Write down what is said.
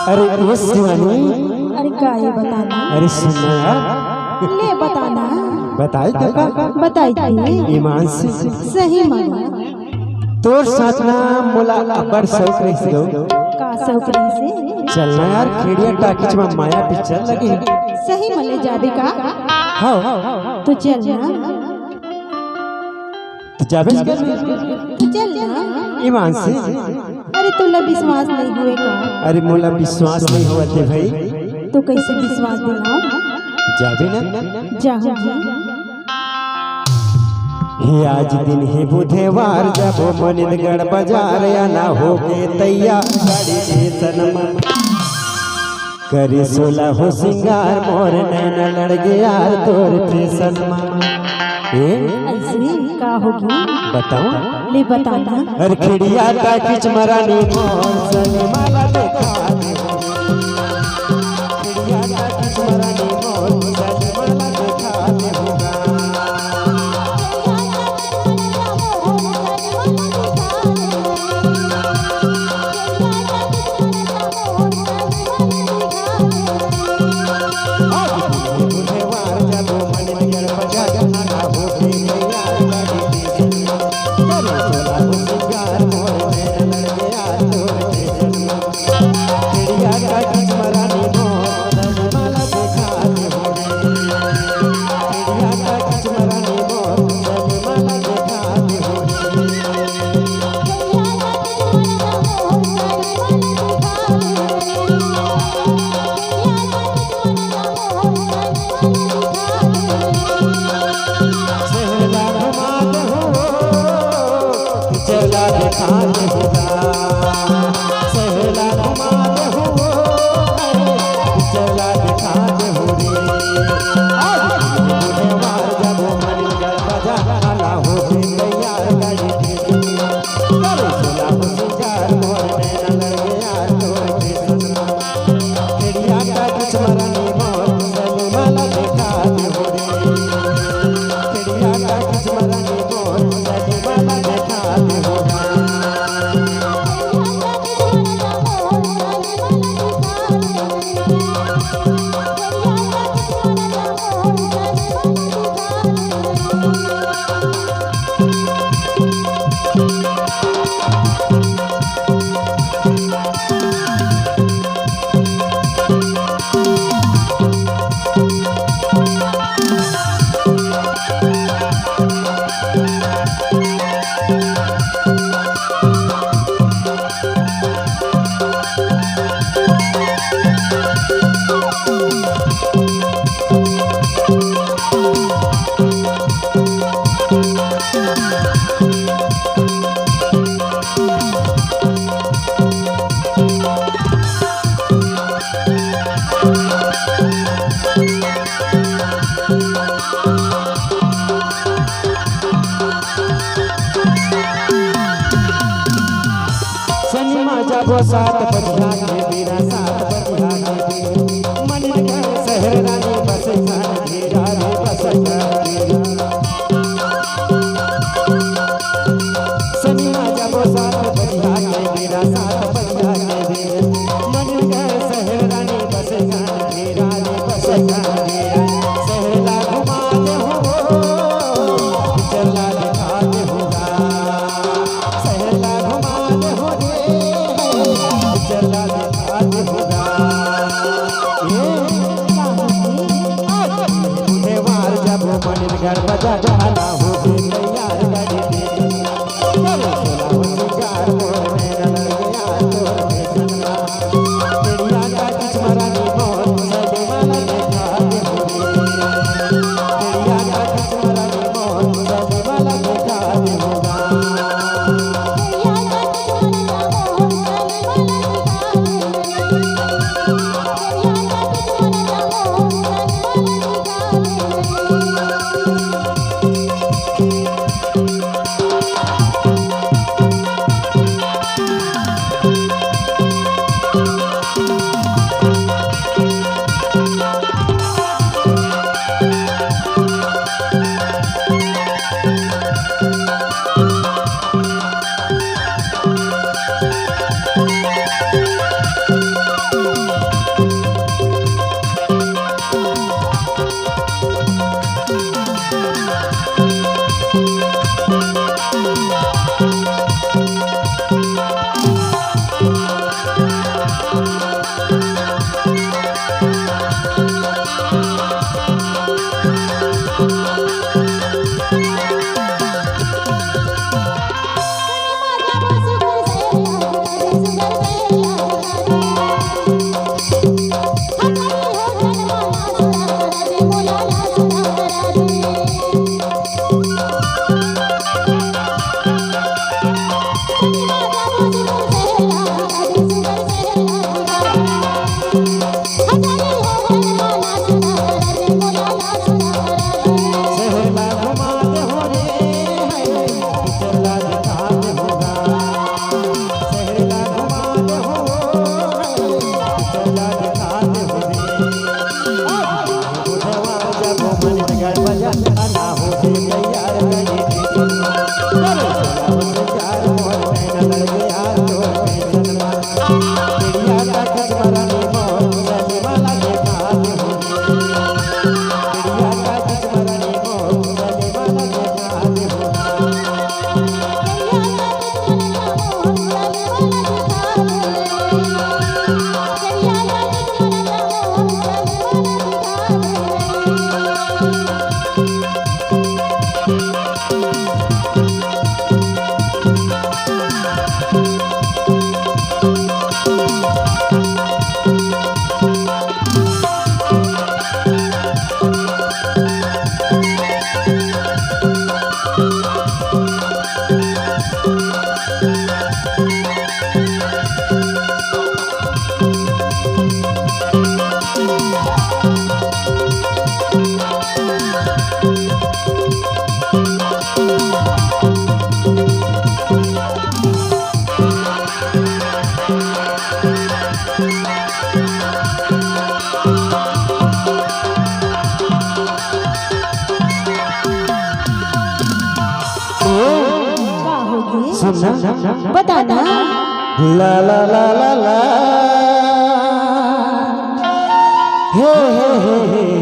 अरे वो शिवानी, अरे क्या ये बताना? अरे सुनना यार, ले बताना। बताई तो बताई ईमान से सही माना। तोर साथ ना मोला अबर शौक रही दो का सौकरी से चलना यार खेड़िया टाकीज में माया पिक्चर लगी सही मले जाबे का? हाँ तो चलना, तो जाबे तो चलना ईमान से। अरे तुला विश्वास नहीं हुए का? अरे मोला विश्वास नहीं हुआ थे भाई, तो कैसे विश्वास दिलाओ? जाबे ना जाऊंगी। हे आज दिन है बुधवार, जब मनिंदगढ़ बाजार आना हो के तैयार, गाड़ी के सनमा करे सोला हो सिंगार, मोर नैना लड़ गया यार तोर फैशन मामा। ऐसे का होगी बताओ, ले बताना। हर खिड़िया का किच मरानी मोर सनमाला देखा दे, खिड़िया का किच मरानी मोर सनमाला देखा दे होगा। जाबो सात बजिया के मेरा सात बजिया के मनिंदगढ़ शहर रानी बस घेरा रे बस सनिमा जाबो सात बजिया के मेरा सात बजिया के मनिंदगढ़ शहर रानी बस घेरा रे बस सहला घुमा दे हो चला दिखा दे होगा, सहला घुमा दे हो चला दिखा दे होगा। बुधवार जब मनिंदगढ़ बाजार जाना हो तैयार गाड़ी दे चलो सोला हो सिंगार मोर नैना लड़ गया तोर फैशनमा, खिड़िया का किच मरानी मोर सजमाला देखा दे होगा, खिड़िया का किच मरानी मोर सजमाला देखा दे होगा। सुनना बताना। ला ला ला ला ला हे हे हे